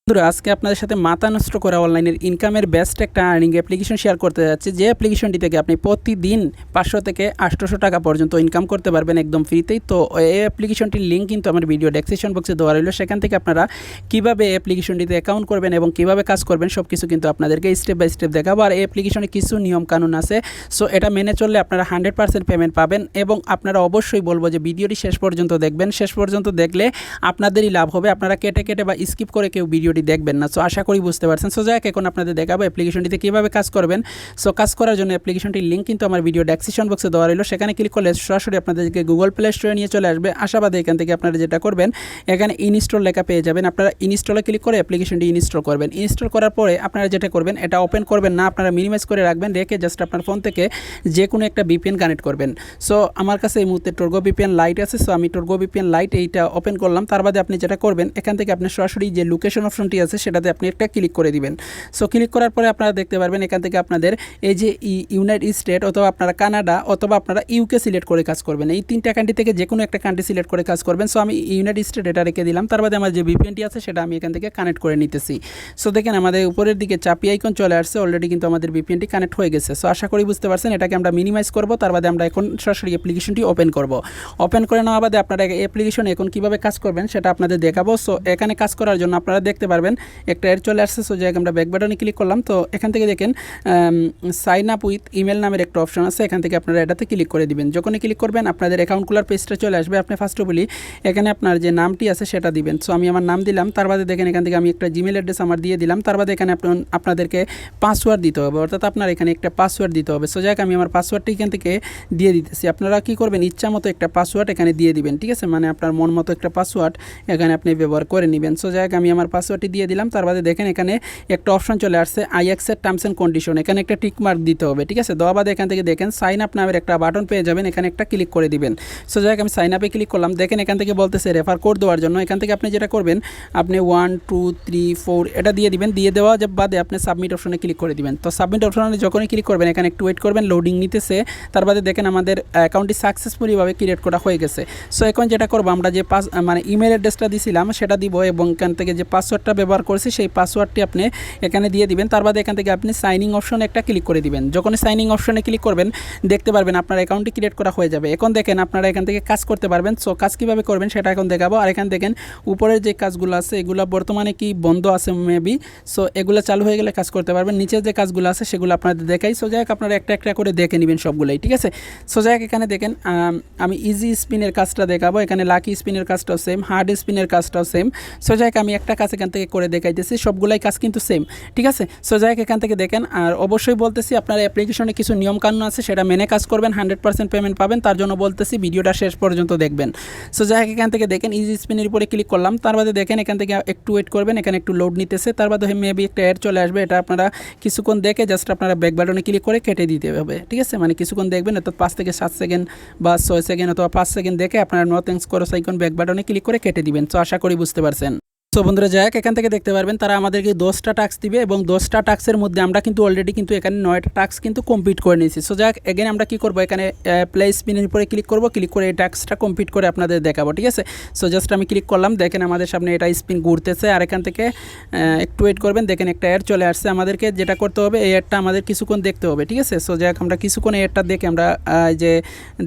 বন্ধুরা আজকে আপনাদের সাথে মাথা নষ্ট করা অনলাইনের ইনকামের বেস্ট একটা আর্নিং অ্যাপ্লিকেশন শেয়ার করতে যাচ্ছি, যে অ্যাপ্লিকেশনটি থেকে আপনি প্রতিদিন 500 থেকে 800 টাকা পর্যন্ত ইনকাম করতে পারবেন একদম ফ্রিতেই। তো এই অ্যাপ্লিকেশনটির লিঙ্ক কিন্তু আমার ভিডিও ডেসক্রিপশন বক্সে দেওয়া রইল, সেখান থেকে আপনারা কীভাবে অ্যাপ্লিকেশনটিতে অ্যাকাউন্ট করবেন এবং কীভাবে কাজ করবেন সব কিছু কিন্তু আপনাদেরকে স্টেপ বাই স্টেপ দেখাবো। আর এই অ্যাপ্লিকেশনে কিছু নিয়ম কানুন আছে, সো এটা মেনে চললে আপনারা 100% পেমেন্ট পাবেন। এবং আপনারা অবশ্যই বলবো যে ভিডিওটি শেষ পর্যন্ত দেখবেন, শেষ পর্যন্ত দেখলে আপনাদেরই লাভ হবে। আপনারা কেটে কেটে বা স্কিপ করে কেউ ভিডিওটি দেখবেন না। সো আশা করি বুঝতে পারছেন। সো যাক এখন আপনাদের দেখাবো অ্যাপ্লিকেশনটিতে কীভাবে কাজ করবেন। সো কাজ করার জন্য অ্যাপ্লিকেশনটির লিঙ্ক কিন্তু আমার ভিডিও ডেসক্রিপশন বক্সে দেওয়া রইল, সেখানে ক্লিক করলে সরাসরি আপনাদেরকে গুগল প্লে স্টোরে নিয়ে চলে আসবে। আশাবাদী এখান থেকে আপনারা যেটা করবেন, এখানে ইনস্টল লেখা পেয়ে যাবেন। আপনারা ইনস্টলে ক্লিক করে অ্যাপ্লিকেশনটি ইনস্টল করবেন। ইনস্টল করার পরে আপনারা যেটা করবেন, এটা ওপেন করবেন না, আপনারা মিনিমাইজ করে রাখবেন, রেখে জাস্ট আপনার ফোন থেকে যে কোনো একটা ভিপিএন কানেক্ট করবেন। সো আমার কাছে এই মুহূর্তে টর্গো ভিপিএন লাইট আছে, সো আমি টর্গো ভিপিএন লাইট এইটা ওপেন করলাম। তার বাদে আপনি যেটা করবেন, এখান থেকে আপনি সরাসরি যে লোকেশন অপশনটি আছে সেটাতে আপনি একটা ক্লিক করে দিবেন। সো ক্লিক করার পরে আপনারা দেখতে পারবেন এখান থেকে আপনাদের এই যে ইউনাইটেড স্টেট অথবা আপনারা কানাডা অথবা আপনারা ইউকে সিলেক্ট করে কাজ করবেন। এই তিনটা কান্ট্রি থেকে যে কোনো একটা কান্ট্রি সিলেক্ট করে কাজ করবেন। সো আমি ইউনাইটেড স্টেট এটা রেখে দিলাম। তার বাদে আমার যে ভিপিএনটি আছে সেটা আমি এখান থেকে কানেক্ট করে নিতেছি। সো দেখেন আমাদের উপরের দিকে চাপি আইকন চলে আসছে, অলরেডি কিন্তু আমাদের ভিপিএনটি কানেক্ট হয়ে গেছে। সো আশা করি বুঝতে পারছেন। এটাকে আমরা মিনিমাইজ করব, তার বাদে আমরা এখন সরাসরি অ্যাপ্লিকেশনটি ওপেন করব। ওপেন করে নেওয়া বাদে আপনারা অ্যাপ্লিকেশনে এখন কীভাবে কাজ করবেন সেটা আপনাদের দেখাবো। সো এখানে কাজ করার জন্য আপনারা দেখতে পারবেন একটা এর চলে আসছে। সো যাই আমরা ব্যাক বাটনে ক্লিক করলাম। তো এখান থেকে দেখেন সাইন আপ উইথ ইমেল নামের একটা অপশন আছে, এখান থেকে আপনারা এটাতে ক্লিক করে দিবেন। যখনই ক্লিক করবেন আপনাদের অ্যাকাউন্ট খোলার পেজটা চলে আসবে। আপনি ফার্স্ট অফ অল এখানে আপনার যে নামটি আছে সেটা দিবেন। সো আমি আমার নাম দিলাম। তার বাদে দেখেন এখান থেকে আমি একটা জিমেল অ্যাড্রেস আমার দিয়ে দিলাম। তার বাদে এখানে আপনাদেরকে পাসওয়ার্ড দিতে হবে, অর্থাৎ আপনার এখানে একটা পাসওয়ার্ড দিতে হবে। সো যাক আমি আমার পাসওয়ার্ডটি এখান থেকে দিয়ে দিতেছি। আপনারা কী করবেন, ইচ্ছা মতো একটা পাসওয়ার্ড এখানে দিয়ে দিবেন, ঠিক আছে, মানে আপনার মন মতো একটা পাসওয়ার্ড এখানে আপনি ব্যবহার করে নেবেন। সো যাক আমি আমার পাসওয়ার্ডটি দিয়ে দিলাম। তার বাদে দেখেন এখানে একটা অপশন চলে আসছে I accept terms and condition, এখানে একটা টিক মার্ক দিতে হবে, ঠিক আছে। দেওয়া বাদে এখান থেকে দেখেন সাইন আপ নামের একটা বাটন পেয়ে যাবেন, এখানে একটা ক্লিক করে দিবেন। সো যাই হোক আমি সাইন আপে ক্লিক করলাম। দেখেন এখান থেকে বলতেছে রেফার কোড দেওয়ার জন্য। এখান থেকে আপনি যেটা করবেন, আপনি 1 2 3 4 এটা দিয়ে দিবেন। দিয়ে দেওয়া বাদে আপনি সাবমিট অপশনে ক্লিক করে দিবেন। তো সাবমিট অপশনে যখনই ক্লিক করবেন, এখানে একটু ওয়েট করবেন, লোডিং নিতেছে। তার বাদে দেখেন আমাদের অ্যাকাউন্টটি সাকসেসফুলিভাবে ক্রিয়েট করা হয়ে গেছে। সো এখন যেটা করবো, আমরা যে মানে ইমেল অ্যাড্রেসটা দিয়েছিলাম সেটা দিব, এবং এখান থেকে যে পাসওয়ার্ডটা ব্যবহার করছি সেই পাসওয়ার্ডটি আপনি এখানে দিয়ে দিবেন। তার বাদে এখান থেকে আপনি সাইনিং অপশনে একটা ক্লিক করে দিবেন। যখন সাইনিং অপশনে ক্লিক করবেন, দেখতে পারবেন আপনার অ্যাকাউন্টটি ক্রিয়েট করা হয়ে যাবে। এখন দেখেন আপনারা এখান থেকে কাজ করতে পারবেন। সো কাজ কীভাবে করবেন সেটা এখন দেখাবো। আর এখানে দেখেন উপরের যে কাজগুলো আছে এগুলো বর্তমানে কি বন্ধ আছে মেবি, সো এগুলো চালু হয়ে গেলে কাজ করতে পারবেন। নিচের যে কাজগুলো আছে সেগুলো আপনাদের দেখাই। সো যাই হোক আপনারা একটা একটা করে দেখে নেবেন সবগুলোই, ঠিক আছে। সো যাই হোক এখানে দেখেন আমি ইজি স্পিনের কাজটা দেখাবো। এখানে লাকি স্পিনের কাজটাও সেম, হার্ড স্পিনের কাজটাও সেম। সো যাই হোক আমি একটা কাজ এখান থেকে করে দেখাইতেছি, সবগুলাই কাজ কিন্তু সেম, ঠিক আছে। সো যাই হোক এখান থেকে দেখেন। আর অবশ্যই বলতেছি আপনার অ্যাপ্লিকেশনে কিছু নিয়মকানুন আছে, সেটা মেনে কাজ করবেন, 100% পেমেন্ট পাবেন। তার জন্য বলতেছি ভিডিওটা শেষ পর্যন্ত দেখবেন। সো যাই হোক এখান থেকে দেখেন ইজি স্পিনের উপরে ক্লিক করলাম। তার বাদে দেখেন এখান থেকে একটু ওয়েট করবেন, এখানে একটু লোড নিতেছে। তার বাদে মেবি একটা অ্যাড চলে আসবে, এটা আপনারা কিছুক্ষণ দেখে জাস্ট আপনারা ব্যাক বাটনে ক্লিক করে কেটে দিতে হবে, ঠিক আছে। মানে কিছুক্ষণ দেখবেন, অর্থাৎ 5 থেকে 7 সেকেন্ড বা 6 সেকেন্ড অথবা 5 সেকেন্ড দেখে আপনারা no thanks cross icon back বাটনে ক্লিক করে কেটে দিবেন। সো আশা করি বুঝতে পারছেন। সো বন্ধুরা যাই হোক এখান থেকে দেখতে পারবেন তারা আমাদেরকে 10টা টাস্ক দিবে, এবং 10টা টাস্কের মধ্যে আমরা কিন্তু অলরেডি কিন্তু এখানে 9টা টাস্ক কিন্তু কমপ্লিট করে নিয়েছি। সো যাই হোক এগেন আমরা কী করবো, এখানে প্লে স্পিনের উপরে ক্লিক করবো, ক্লিক করে এই টাস্কটা কমপ্লিট করে আপনাদের দেখাবো, ঠিক আছে। সো জাস্ট আমি ক্লিক করলাম, দেখেন আমাদের সামনে এটা স্পিন ঘুরতেছে। আর এখান থেকে একটু ওয়েট করবেন, দেখেন একটা অ্যাড চলে আসছে। আমাদেরকে যেটা করতে হবে, এই অ্যাডটা আমাদের কিছুক্ষণ দেখতে হবে, ঠিক আছে। সো যাই হোক আমরা কিছুক্ষণ এই অ্যাডটা দেখে আমরা যে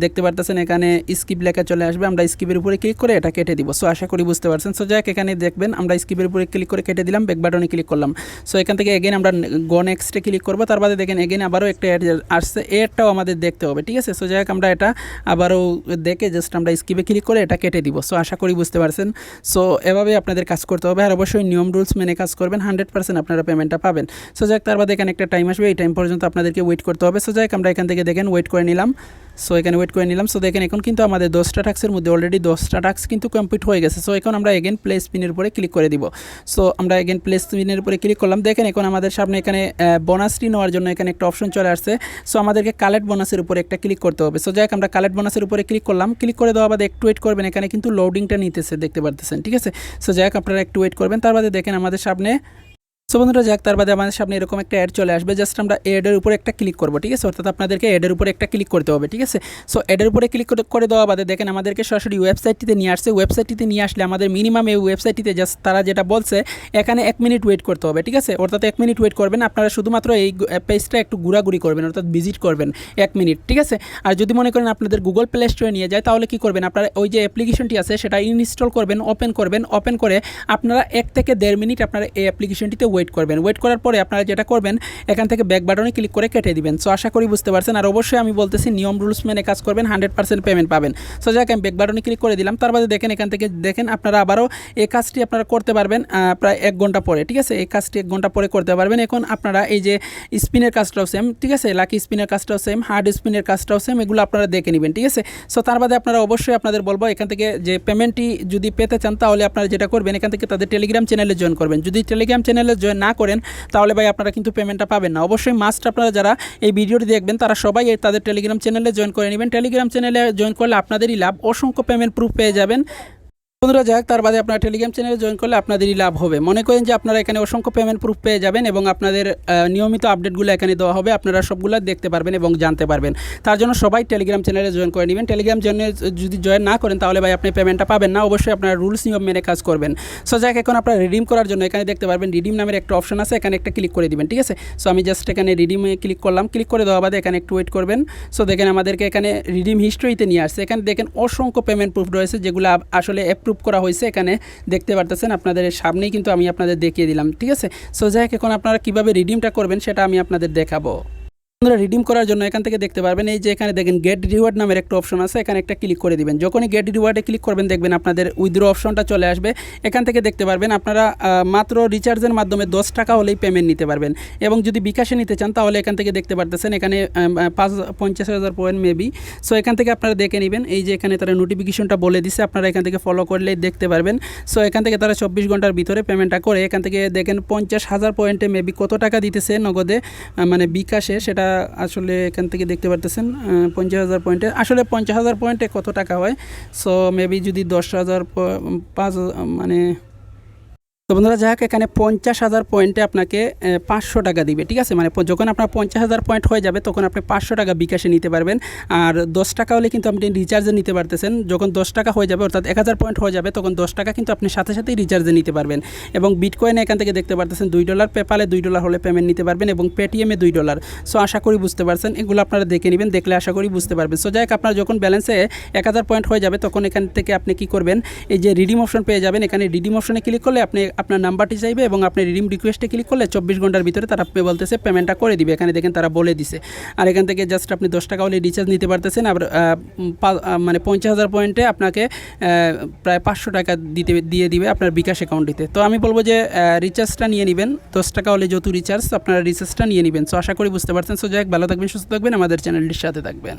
দেখতে পারতেছেন এখানে স্কিপ লেখা চলে আসবে, আমরা স্কিপের উপরে ক্লিক করে এটা কেটে দিব। সো আশা করি বুঝতে পারছেন। সো যাই হোক এখানে দেখবেন আমরা স্কিপের উপরে ক্লিক করে কেটে দিলাম, ব্যাক বাটনে ক্লিক করলাম। সো এখান থেকে এগেন আমরা গো নেক্সটে ক্লিক করবো। তার বাদে দেখেন এগেন আবারও একটা অ্যাড আসছে, এডটাও আমাদের দেখতে হবে, ঠিক আছে। সো যাই হোক আমরা এটা আবারও দেখে জাস্ট আমরা স্কিপে ক্লিক করে এটা কেটে দিব। সো আশা করি বুঝতে পারছেন। সো এভাবে আপনাদের কাজ করতে হবে, আর অবশ্যই নিয়ম রুলস মেনে কাজ করবেন, 100% আপনারা পেমেন্টটা পাবেন। সো যাই হোক তার বাদে এখানে একটা টাইম আসবে, এই টাইম পর্যন্ত আপনাদেরকে ওয়েট করতে হবে। সো যাই হোক আমরা এখান থেকে দেখেন ওয়েট করে নিলাম। সো এখানে ওয়েট করে নিলাম। সো দেখেন এখন কিন্তু আমাদের 10টা টাস্কের মধ্যে অলরেডি 10টা টাস্ক কিন্তু কমপ্লিট হয়ে গেছে। সো এখন আমরা এগেন প্লে স্পিনের উপরে ক্লিক করে দিব। সো আমরা এগেন প্লে স্পিনের উপরে ক্লিক করলাম। দেখেন এখন আমাদের সামনে এখানে বোনাসটি নেওয়ার জন্য এখানে একটা অপশন চলে আসছে। সো আমাদেরকে কালেক্ট বোনাসের উপরে একটা ক্লিক করতে হবে। সো যাই হোক আমরা কালেক্ট বোনাসের উপরে ক্লিক করলাম। ক্লিক করে দেওয়া বাদে একটু ওয়েট করবেন, এখানে কিন্তু লোডিংটা নিতেছে দেখতে পারতেছেন, ঠিক আছে। সো যাই হোক আপনারা একটু ওয়েট করবেন। তার বাদে দেখেন আমাদের সামনে সো বন্ধুরা যাক, তার বাদে আমাদের সামনে এরকম একটা অ্যাড চলে আসবে। জাস্ট আমরা অ্যাডের উপরে একটা ক্লিক করবো, ঠিক আছে। অর্থাৎ আপনাদেরকে অ্যাডের উপরে একটা ক্লিক করতে হবে, ঠিক আছে। সো অ্যাডের উপরে ক্লিক করে দেওয়া বাদে দেখেন আমাদেরকে সরাসরি ওয়েবসাইটটিতে নিয়ে আসছে। ওয়েবসাইটটিতে নিয়ে আসলে আমাদের মিনিমাম এই ওয়েবসাইটটিতে জাস্ট তারা যেটা বলছে এখানে 1 মিনিট ওয়েট করতে হবে, ঠিক আছে। অর্থাৎ 1 মিনিট ওয়েট করবেন, আপনারা শুধুমাত্র এই পেজটা একটু ঘোরাঘুরি করবেন, অর্থাৎ ভিজিট করবেন 1 মিনিট, ঠিক আছে। আর যদি মনে করেন আপনাদের গুগল প্লে স্টোরে নিয়ে যায়, তাহলে কি করবেন, আপনারা ওই যে অ্যাপ্লিকেশনটি আছে সেটা ইনস্টল করবেন, ওপেন করে আপনারা 1 থেকে 1.5 মিনিট আপনারা এই অ্যাপ্লিকেশনটিতে ওয়েট করবেন। ওয়েট করার পরে আপনারা যেটা করবেন, এখান থেকে ব্যাক বাটনে ক্লিক করে কেটে দিবেন। সো আশা করি বুঝতে পারছেন। আর অবশ্যই আমি বলতেছি নিয়ম রুলস মেনে কাজ করবেন, 100% পেমেন্ট পাবেন। সো যাক, আমি ব্যাক বাটনে ক্লিক করে দিলাম। তার বাদে দেখেন এখান থেকে দেখেন আপনারা আবারও এই কাজটি আপনারা করতে পারবেন প্রায় 1 ঘন্টা পরে, ঠিক আছে। এই কাজটি 1 ঘন্টা পরে করতে পারবেন। এখন আপনারা এই যে স্পিনের কাজটাও সেম, ঠিক আছে, লাকি স্পিনের কাজটাও সেম, হার্ড স্পিনের কাজটাও সেম, এগুলো আপনারা দেখে নেবেন, ঠিক আছে। সো তার বাদে আপনারা অবশ্যই আপনাদের বলবো এখান থেকে যে পেমেন্টটি যদি পেতে চান, তাহলে আপনারা যেটা করবেন, এখান থেকে তাদের টেলিগ্রাম চ্যানেলে জয়েন করবেন। যদি টেলিগ্রাম চ্যানেলে জয়েন না করেন, তাহলে ভাই আপনারা কিন্তু পেমেন্টটা পাবেন না। অবশ্যই মাস্ট আপনারা যারা এই ভিডিওটি দেখবেন তারা সবাই তাদের টেলিগ্রাম চ্যানেলে জয়েন করে নেবেন। টেলিগ্রাম চ্যানেলে জয়েন করলে আপনাদেরই লাভ, অসংখ্য পেমেন্ট প্রুফ পেয়ে যাবেন। বন্ধুরা যাক, তার বাদে আপনারা টেলিগ্রাম চ্যানেলে জয়েন করলে আপনাদেরই লাভ হবে। মনে করেন যে আপনারা এখানে অসংখ্য পেমেন্ট প্রুফ পেয়ে যাবেন এবং আপনাদের নিয়মিত আপডেটগুলো এখানে দেওয়া হবে, আপনারা সবগুলো দেখতে পারবেন এবং জানতে পারবেন। তার জন্য সবাই টেলিগ্রাম চ্যানেলে জয়েন করে নেবেন। টেলিগ্রাম চ্যানেলে যদি জয়েন না করেন, তাহলে ভাই আপনি পেমেন্টটা পাবেন না। অবশ্যই আপনারা রুলস নিয়ম মেনে কাজ করবেন। সো যাক, এখন আপনারা রিডিম করার জন্য এখানে দেখতে পারবেন রিডিম নামের একটা অপশন আছে, এখানে একটা ক্লিক করে দিবেন, ঠিক আছে। সো আমি জাস্ট এখানে রিডিমে ক্লিক করলাম। ক্লিক করে দেওয়া বাদে এখানে একটু ওয়েট করবেন। সো দেখেন আমাদেরকে এখানে রিডিম হিস্ট্রিতে নিয়ে আসছে। এখানে দেখেন অসংখ্য পেমেন্ট প্রুফ রয়েছে, যেগুলো আসলে অ্যাপ্রুভ করা হয়েছে। এখানে দেখতে পারতেছেন, আপনাদের সামনেই কিন্তু আমি আপনাদের দেখিয়ে দিলাম, ঠিক আছে। সো যাই হোক, এখন আপনারা কীভাবে রিডিমটা করবেন সেটা আমি আপনাদের দেখাবো। আপনারা রিডিম করার জন্য এখান থেকে দেখতে পারবেন এই যে এখানে দেখেন গেট রিওয়ার্ড নামের একটা অপশন আছে, এখানে একটা ক্লিক করে দিবেন। যখনই গেট রিওয়ার্ডে ক্লিক করবেন, দেখবেন আপনাদের উইথড্র অপশনটা চলে আসবে। এখান থেকে দেখতে পারবেন আপনারা মাত্র রিচার্জের মাধ্যমে 10 টাকা হলেই পেমেন্ট নিতে পারবেন। এবং যদি বিকাশে নিতে চান, তাহলে এখান থেকে দেখতে পারতেছেন এখানে 50,000 পয়েন্ট মেবি। সো এখান থেকে আপনারা দেখে নেবেন, এই যে এখানে তারা নোটিফিকেশনটা বলে দিছে, আপনারা এখান থেকে ফলো করলেই দেখতে পারবেন। সো এখান থেকে তারা 24 ঘন্টার ভিতরে পেমেন্টটা করে এখান থেকে দেখেন 50,000 পয়েন্টে মেবি কত টাকা দিতেছে নগদে, মানে বিকাশে, সেটা আসলে এখান থেকে দেখতে পারতেছেন 50,000 পয়েন্টে আসলে 50,000 পয়েন্টে কত টাকা হয়। সো মেবি যদি 10,000 মানে, তো বন্ধুরা যাক, এখানে 50,000 পয়েন্টে আপনাকে 500 টাকা দিবে, ঠিক আছে। মানে যখন আপনার 50,000 পয়েন্ট হয়ে যাবে, তখন আপনি 500 টাকা বিকাশে নিতে পারবেন। আর 10 টাকা হলে কিন্তু আপনি রিচার্জে নিতে পারতেছেন। যখন 10 টাকা হয়ে যাবে, অর্থাৎ 1000 পয়েন্ট হয়ে যাবে, তখন 10 টাকা কিন্তু আপনি সাথে সাথেই রিচার্জে নিতে পারবেন। এবং বিটকয়েনে এখান থেকে দেখতে পারতেছেন $2, পেপালে $2 হলে পেমেন্ট নিতে পারবেন, এবং পেটিএমে $2। সো আশা করি বুঝতে পারছেন। এগুলো আপনারা দেখে নেবেন, দেখলে আশা করি বুঝতে পারবেন। সো যাই হোক, আপনার যখন ব্যালেন্সে 1000 পয়েন্ট হয়ে যাবে, তখন এখান থেকে আপনি কি করবেন, এই যে রিডিম অপশন পেয়ে যাবেন। এখানে রিডিম অপশনে ক্লিক করলে আপনি আপনার নাম্বারটি চাইবে এবং আপনি রিডিম রিকোয়েস্টে ক্লিক করলে 24 ঘন্টার ভিতরে তারা বলতেছে পেমেন্টটা করে দিবে। এখানে দেখেন তারা বলে দিছে। আর এখান থেকে জাস্ট আপনি 10 টাকা হলে রিচার্জ নিতে পারতেছেন। আর মানে 50,000 পয়েন্টে আপনাকে প্রায় 500 টাকা দিয়ে দিবে আপনার বিকাশ অ্যাকাউন্টটিতে। তো আমি বলবো যে রিচার্জটা নিয়ে নেবেন, 10 টাকা হলে যত রিচার্জ আপনারা রিচার্জটা নিয়ে নেবেন। সো আশা করি বুঝতে পারছেন। সো যাই হোক, ভালো থাকবেন, সুস্থ থাকবেন, আমাদের চ্যানেলটির সাথে থাকবেন।